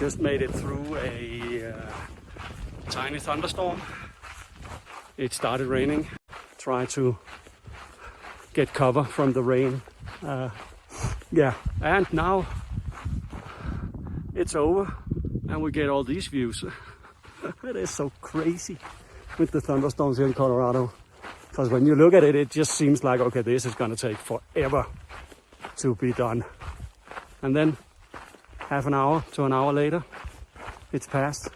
just made it through a tiny thunderstorm. It started raining. Try to get cover from the rain. Yeah, and now it's over and we get all these views. It is so crazy with the thunderstorms here in Colorado. Because when you look at it, it just seems like, okay, this is gonna take forever to be done. And then half an hour to an hour later, it's passed.